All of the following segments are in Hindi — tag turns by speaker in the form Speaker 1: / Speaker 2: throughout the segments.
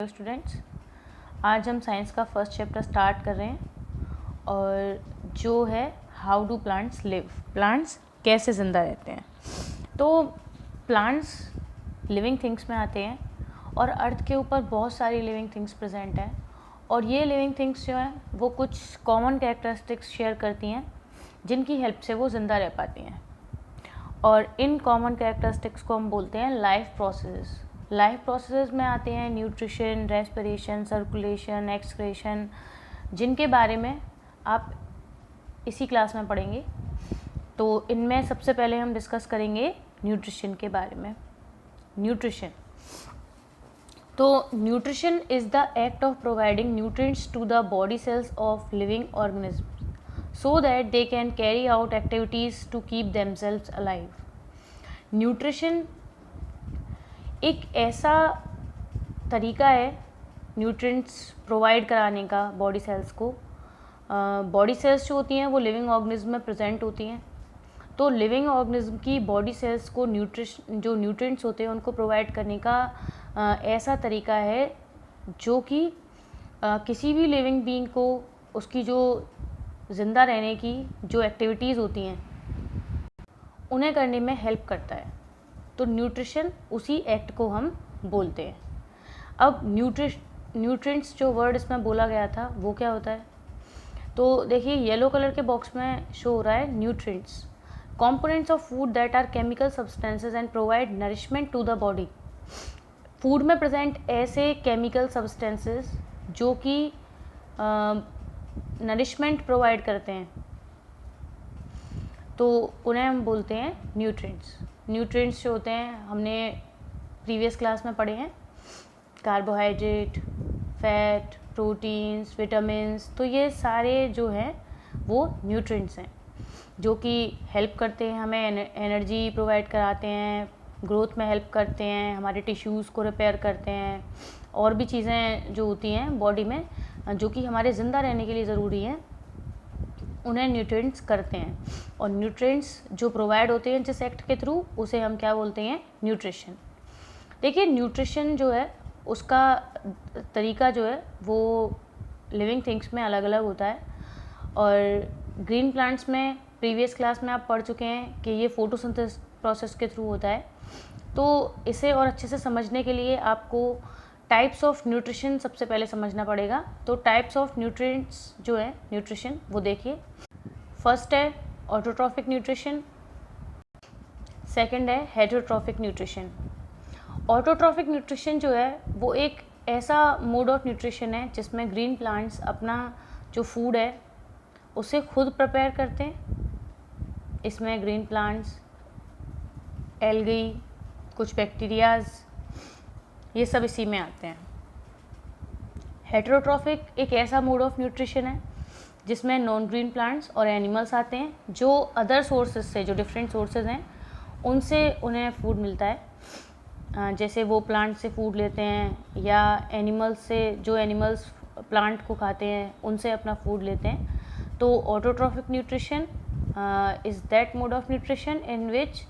Speaker 1: हेलो स्टूडेंट्स, आज हम साइंस का फर्स्ट चैप्टर स्टार्ट कर रहे हैं और जो है how do plants live, plants कैसे ज़िंदा रहते हैं। तो प्लांट्स लिविंग थिंग्स में आते हैं और अर्थ के ऊपर बहुत सारी लिविंग थिंग्स प्रेजेंट हैं और ये लिविंग थिंग्स जो हैं वो कुछ कॉमन कैरेक्टरिस्टिक्स शेयर करती हैं जिनकी हेल्प से वो ज़िंदा रह पाती हैं। और इन कॉमन कैरेक्टरिस्टिक्स को हम बोलते हैं लाइफ प्रोसेसेस। लाइफ प्रोसेसेस में आते हैं न्यूट्रिशन, रेस्पिरेशन, सर्कुलेशन, एक्सक्रीशन, जिनके बारे में आप इसी क्लास में पढ़ेंगे। तो इनमें सबसे पहले हम डिस्कस करेंगे न्यूट्रिशन के बारे में। न्यूट्रिशन, तो nutrition is the act of providing nutrients to the body cells of living organism so that they can carry out activities to keep themselves alive. Nutrition एक ऐसा तरीका है न्यूट्रिएंट्स प्रोवाइड कराने का बॉडी सेल्स को। बॉडी सेल्स जो होती हैं वो लिविंग ऑर्गेनिज्म में प्रेजेंट होती हैं, तो लिविंग ऑर्गेनिज्म की बॉडी सेल्स को जो न्यूट्रिएंट्स होते हैं उनको प्रोवाइड करने का ऐसा तरीका है जो कि किसी भी लिविंग बीइंग को उसकी जो ज़िंदा रहने की जो एक्टिविटीज़ होती हैं उन्हें करने में हेल्प करता है। तो न्यूट्रिशन उसी एक्ट को हम बोलते हैं। अब न्यूट्रिएंट्स जो वर्ड इसमें बोला गया था वो क्या होता है, तो देखिए येलो कलर के बॉक्स में शो हो रहा है nutrients, components of food that are chemical substances and provide nourishment to the body. Food में प्रेजेंट ऐसे केमिकल सब्सटेंसेस जो कि नरिशमेंट प्रोवाइड करते हैं, तो उन्हें हम बोलते हैं न्यूट्रिएंट्स। न्यूट्रिएंट्स जो होते हैं हमने प्रीवियस क्लास में पढ़े हैं, कार्बोहाइड्रेट, फैट, प्रोटीन्स, विटामिन्स, तो ये सारे जो हैं वो न्यूट्रिएंट्स हैं जो कि हेल्प करते हैं, हमें एनर्जी प्रोवाइड कराते हैं, ग्रोथ में हेल्प करते हैं, हमारे टिश्यूज़ को रिपेयर करते हैं, और भी चीज़ें जो होती हैं बॉडी में जो कि हमारे ज़िंदा रहने के लिए ज़रूरी हैं उन्हें न्यूट्रिएंट्स करते हैं। और न्यूट्रिएंट्स जो प्रोवाइड होते हैं जिस एक्ट के थ्रू उसे हम क्या बोलते हैं, न्यूट्रिशन। देखिए न्यूट्रिशन जो है उसका तरीका जो है वो लिविंग थिंग्स में अलग अलग होता है और ग्रीन प्लांट्स में प्रीवियस क्लास में आप पढ़ चुके हैं कि ये फोटोसिंथेसिस प्रोसेस के थ्रू होता है। तो इसे और अच्छे से समझने के लिए आपको टाइप्स ऑफ न्यूट्रिशन सबसे पहले समझना पड़ेगा। तो टाइप्स ऑफ न्यूट्रिएंट्स जो है न्यूट्रिशन वो देखिए, फर्स्ट है ऑटोट्रॉफिक न्यूट्रिशन, सेकंड है हेटेरोट्रॉफिक न्यूट्रिशन। ऑटोट्रॉफिक न्यूट्रिशन जो है वो एक ऐसा मोड ऑफ न्यूट्रिशन है जिसमें ग्रीन प्लांट्स अपना जो फूड है उसे खुद प्रिपेयर करते हैं। इसमें ग्रीन प्लांट्स, एल्गी, कुछ बैक्टीरियाज, ये सब इसी में आते हैं। हेटेरोट्रॉफिक एक ऐसा मोड ऑफ न्यूट्रिशन है जिसमें नॉन ग्रीन प्लांट्स और एनिमल्स आते हैं जो अदर सोर्सेज से, जो डिफरेंट सोर्सेज हैं उनसे उन्हें फूड मिलता है। जैसे वो प्लांट से फूड लेते हैं या एनिमल्स से, जो एनिमल्स प्लांट को खाते हैं उनसे अपना फूड लेते हैं। तो autotrophic nutrition is that mode of nutrition in which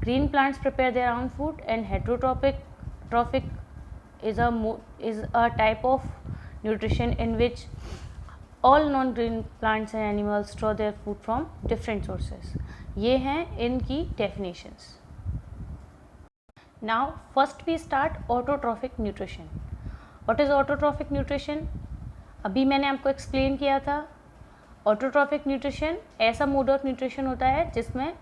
Speaker 1: green plants prepare their own food, and heterotrophic is a type of nutrition in which all non-green plants and animals draw their food from different sources. ये हैं इनकी definitions. Now first we start autotrophic nutrition. What is autotrophic nutrition? अभी मैंने आपको explain किया था, autotrophic nutrition ऐसा mode of nutrition होता है जिसमें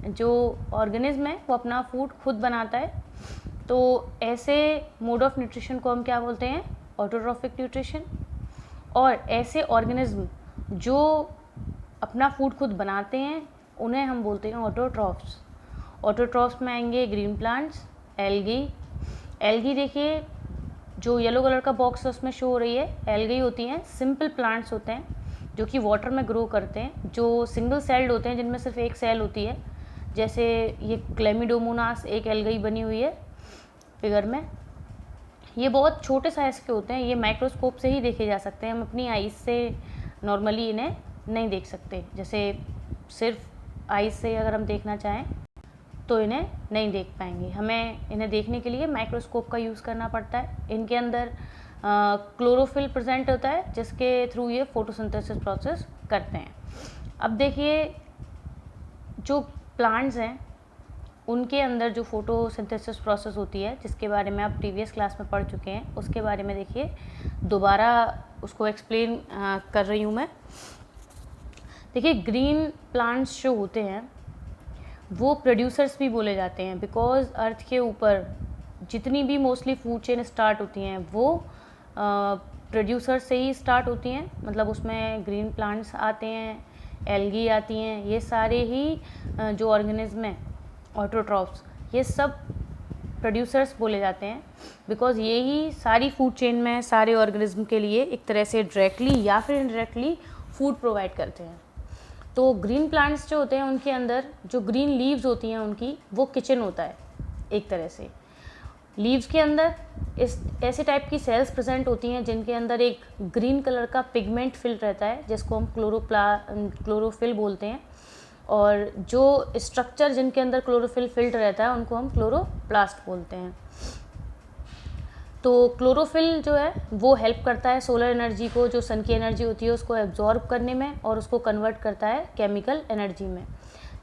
Speaker 1: जो ऑर्गेनिज्म है वो अपना फूड खुद बनाता है। तो ऐसे मोड ऑफ न्यूट्रिशन को हम क्या बोलते हैं, ऑटोट्रॉफिक न्यूट्रिशन। और ऐसे ऑर्गेनिज्म जो अपना फूड खुद बनाते हैं उन्हें हम बोलते हैं ऑटोट्रॉफ्स। ऑटोट्रॉफ्स में आएंगे ग्रीन प्लांट्स, एल्गी। एल्गी देखिए जो येलो कलर का बॉक्स है उसमें शो हो रही है, एल्गी होती हैं सिंपल प्लांट्स होते हैं जो कि वाटर में ग्रो करते हैं, जो सिंगल सेल्ड होते हैं जिनमें सिर्फ एक सेल होती है। जैसे ये क्लेमिडोमोनास एक एल्गी बनी हुई है फिगर में, ये बहुत छोटे साइज़ के होते हैं, ये माइक्रोस्कोप से ही देखे जा सकते हैं, हम अपनी आइज़ से नॉर्मली इन्हें नहीं देख सकते। जैसे सिर्फ आइज़ से अगर हम देखना चाहें तो इन्हें नहीं देख पाएंगे। हमें इन्हें देखने के लिए माइक्रोस्कोप का यूज़ करना पड़ता है। इनके अंदर क्लोरोफिल प्रेजेंट होता है जिसके थ्रू ये फोटोसिंथेसिस प्रोसेस करते हैं। अब देखिए, जो प्लांट्स हैं उनके अंदर जो फोटोसिंथेसिस प्रोसेस होती है, जिसके बारे में आप प्रीवियस क्लास में पढ़ चुके हैं, उसके बारे में देखिए दोबारा उसको एक्सप्लेन कर रही हूँ मैं। देखिए, ग्रीन प्लांट्स जो होते हैं वो प्रोड्यूसर्स भी बोले जाते हैं, बिकॉज अर्थ के ऊपर जितनी भी मोस्टली फूड चेन स्टार्ट होती हैं वो प्रोड्यूसर से ही स्टार्ट होती हैं। मतलब उसमें ग्रीन प्लांट्स आते हैं, एल्गी आती हैं, ये सारे ही जो ऑर्गेनिज्म हैं ऑटोट्रॉफ्स, ये सब प्रोड्यूसर्स बोले जाते हैं, बिकॉज ये ही सारी फूड चेन में सारे ऑर्गेनिज्म के लिए एक तरह से डायरेक्टली या फिर इनडायरेक्टली फूड प्रोवाइड करते हैं। तो ग्रीन प्लांट्स जो होते हैं उनके अंदर जो ग्रीन लीव्स होती हैं उनकी, वो किचन होता है एक तरह से। लीव्स के अंदर इस ऐसे टाइप की सेल्स प्रेजेंट होती हैं जिनके अंदर एक ग्रीन कलर का पिगमेंट फिल रहता है जिसको हम क्लोरोफिल बोलते हैं, और जो स्ट्रक्चर जिनके अंदर क्लोरोफिल फिल्ड रहता है उनको हम क्लोरोप्लास्ट बोलते हैं। तो क्लोरोफिल जो है वो हेल्प करता है सोलर एनर्जी को, जो सन की एनर्जी होती है उसको एब्जॉर्ब करने में, और उसको कन्वर्ट करता है केमिकल एनर्जी में,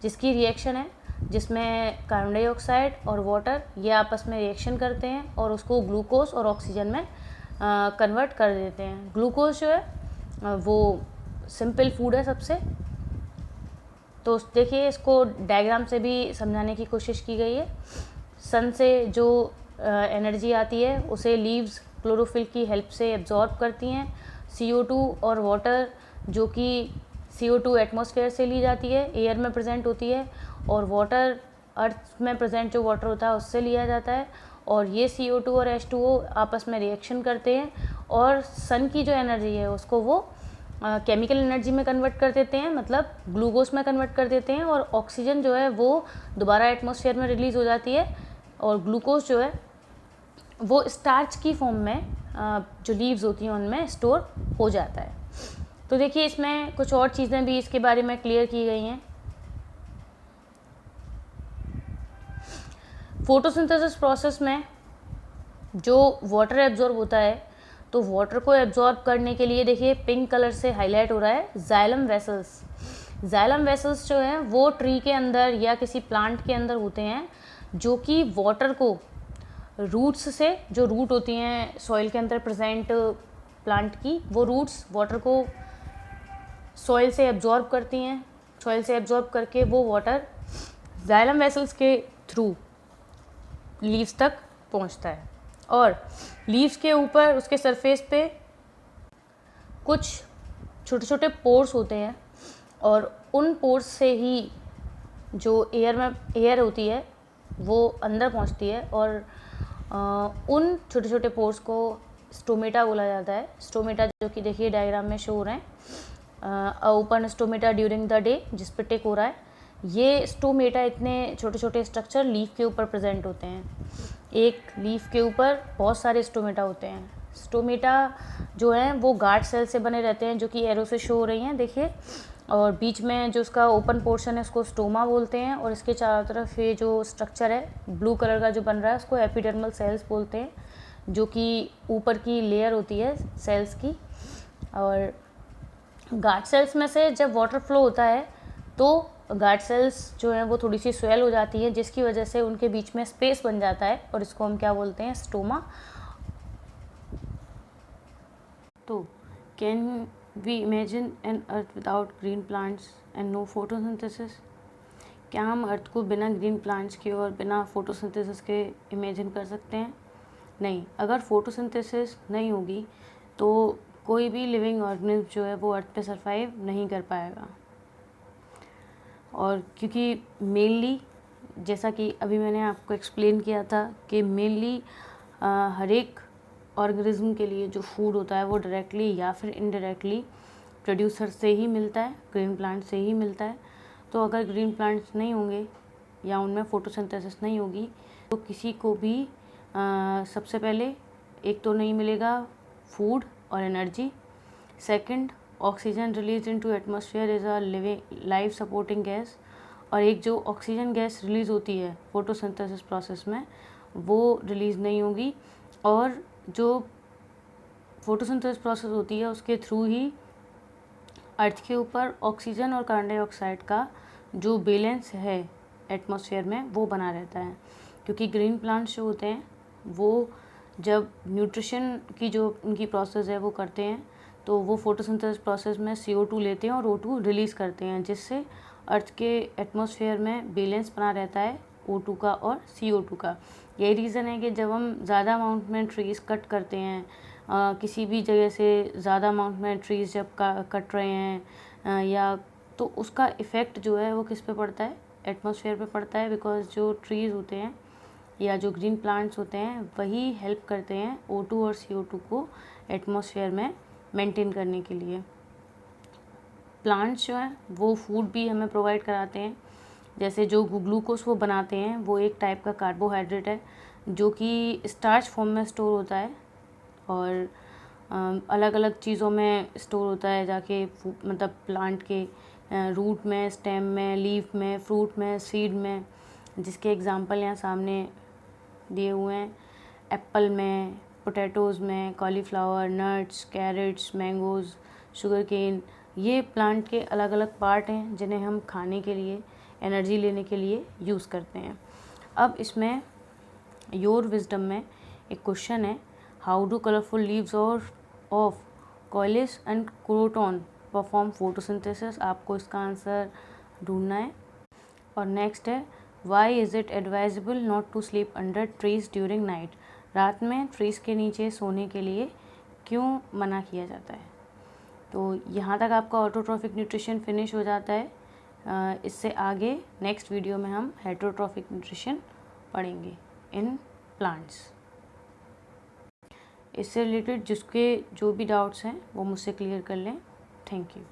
Speaker 1: जिसकी रिएक्शन है जिसमें कार्बन डाइऑक्साइड और वाटर ये आपस में रिएक्शन करते हैं और उसको ग्लूकोज और ऑक्सीजन में कन्वर्ट कर देते हैं। ग्लूकोज जो है वो सिंपल फूड है सबसे। तो देखिए, इसको डायग्राम से भी समझाने की कोशिश की गई है। सन से जो एनर्जी आती है उसे लीव्स क्लोरोफिल की हेल्प से एब्जॉर्ब करती हैं। CO2 और वाटर, जो कि CO2 एटमॉस्फेयर से ली जाती है, एयर में प्रेजेंट होती है, और वाटर अर्थ में प्रेजेंट जो वाटर होता है उससे लिया जाता है, और ये CO2 और H2O आपस में रिएक्शन करते हैं और सन की जो एनर्जी है उसको वो केमिकल एनर्जी में कन्वर्ट कर देते हैं, मतलब ग्लूकोज में कन्वर्ट कर देते हैं, और ऑक्सीजन जो है वो दोबारा एटमॉस्फेयर में रिलीज़ हो जाती है, और ग्लूकोज जो है वो स्टार्च की फॉर्म में जो लीव्स होती हैं उनमें स्टोर हो जाता है। तो देखिए, इसमें कुछ और चीज़ें भी इसके बारे में क्लियर की गई हैं। फोटोसिंथेसिस प्रोसेस में जो वाटर एब्जॉर्ब होता है, तो वाटर को एब्जॉर्ब करने के लिए देखिए पिंक कलर से हाईलाइट हो रहा है जाइलम वेसल्स। जाइलम वेसल्स जो हैं वो ट्री के अंदर या किसी प्लांट के अंदर होते हैं, जो कि वाटर को रूट्स से, जो रूट होती हैं सॉइल के अंदर प्रेजेंट प्लांट की, वो रूट्स वाटर को सॉइल से एब्जॉर्ब करती हैं। सॉइल से एब्जॉर्ब करके वो वाटर जाइलम वेसल्स के थ्रू लीव्स तक पहुंचता है, और लीव्स के ऊपर उसके सरफेस पे कुछ छोटे छोटे पोर्स होते हैं, और उन पोर्स से ही जो एयर होती है वो अंदर पहुंचती है, और उन छोटे छोटे पोर्स को स्टोमेटा बोला जाता है। स्टोमेटा जो कि देखिए डायग्राम में शो हो रहे हैं, open stomata during the day, जिस पे टिक हो रहा है। ये स्टोमेटा इतने छोटे छोटे स्ट्रक्चर लीफ के ऊपर प्रेजेंट होते हैं। एक लीफ के ऊपर बहुत सारे स्टोमेटा होते हैं। स्टोमेटा जो हैं वो गार्ड सेल से बने रहते हैं, जो कि एरो से शो हो रही हैं देखिए, और बीच में जो उसका ओपन पोर्शन है उसको स्टोमा बोलते हैं, और इसके चारों तरफ ये जो स्ट्रक्चर है ब्लू कलर का जो बन रहा है उसको एपिडर्मल सेल्स बोलते हैं, जो कि ऊपर की लेयर होती है सेल्स की। और गार्ड सेल्स में से जब वाटर फ्लो होता है तो गार्ड सेल्स जो हैं वो थोड़ी सी स्वेल हो जाती है, जिसकी वजह से उनके बीच में स्पेस बन जाता है, और इसको हम क्या बोलते हैं, स्टोमा। तो can we imagine an earth without green plants and no photosynthesis? क्या हम अर्थ को बिना ग्रीन प्लांट्स के और बिना फोटोसिंथेसिस के इमेजिन कर सकते हैं? नहीं। अगर फोटोसिंथेसिस नहीं होगी तो कोई भी लिविंग ऑर्गेनिज्म जो है वो अर्थ पे सरवाइव नहीं कर पाएगा। और क्योंकि मेनली, जैसा कि अभी मैंने आपको एक्सप्लेन किया था कि मेनली हर एक ऑर्गेनिज्म के लिए जो फूड होता है वो डायरेक्टली या फिर इनडायरेक्टली प्रोड्यूसर से ही मिलता है, ग्रीन प्लांट से ही मिलता है। तो अगर ग्रीन प्लांट्स नहीं होंगे या उनमें फोटोसिंथेसिस नहीं होगी तो किसी को भी सबसे पहले एक तो नहीं मिलेगा फूड और energy. Second, oxygen release into atmosphere is a living life supporting gas, और एक जो ऑक्सीजन गैस रिलीज़ होती है फोटोसिंथेसिस प्रोसेस में, वो रिलीज़ नहीं होगी। और जो फोटोसिंथेसिस प्रोसेस होती है उसके थ्रू ही अर्थ के ऊपर ऑक्सीजन और कार्बन डाइऑक्साइड का जो बैलेंस है एटमॉस्फेयर में वो बना रहता है। क्योंकि ग्रीन प्लांट्स जो होते हैं वो जब न्यूट्रिशन की जो उनकी प्रोसेस है वो करते हैं, तो वो फोटोसिंथेसिस प्रोसेस में CO2 लेते हैं और O2 रिलीज़ करते हैं, जिससे अर्थ के एटमॉस्फेयर में बैलेंस बना रहता है O2 का और CO2 का। यही रीज़न है कि जब हम ज़्यादा अमाउंट में ट्रीज़ कट करते हैं, किसी भी जगह से ज़्यादा अमाउंट में ट्रीज़ जब कट रहे हैं या तो उसका इफ़ेक्ट जो है वो किस पे पड़ता है, एटमॉस्फेयर पे पड़ता है। बिकॉज जो ट्रीज़ होते हैं या जो ग्रीन प्लांट्स होते हैं वही हेल्प करते हैं O2 और CO2 को एटमॉस्फेयर में मेंटेन करने के लिए। प्लांट्स जो हैं वो फूड भी हमें प्रोवाइड कराते हैं। जैसे जो ग्लूकोज वो बनाते हैं वो एक टाइप का कार्बोहाइड्रेट है जो कि स्टार्च फॉर्म में स्टोर होता है और अलग अलग चीज़ों में स्टोर होता है जाके, मतलब प्लांट के रूट में, स्टेम में, लीफ में, फ्रूट में, सीड में, जिसके एग्जांपल यहाँ सामने दिए हुए हैं। एप्पल में, पोटैटोज़ में, cauliflower, nuts, carrots, mangoes, sugar cane, ये प्लांट के अलग अलग पार्ट हैं जिन्हें हम खाने के लिए, एनर्जी लेने के लिए यूज़ करते हैं। अब इसमें योर विजडम में एक क्वेश्चन है, हाउ डू कलरफुल लीव्स और of coleus and croton perform photosynthesis. आपको इसका आंसर ढूंढना है। और नेक्स्ट है, why is it advisable not to sleep under trees during night. रात में ट्रीज़ के नीचे सोने के लिए क्यों मना किया जाता है। तो यहाँ तक आपका ऑटोट्रॉफिक न्यूट्रिशन फिनिश हो जाता है। इससे आगे नेक्स्ट वीडियो में हम हेटरोट्रॉफिक न्यूट्रिशन पढ़ेंगे इन प्लांट्स। इससे रिलेटेड जिसके जो भी डाउट्स हैं वो मुझसे क्लियर कर लें। Thank you.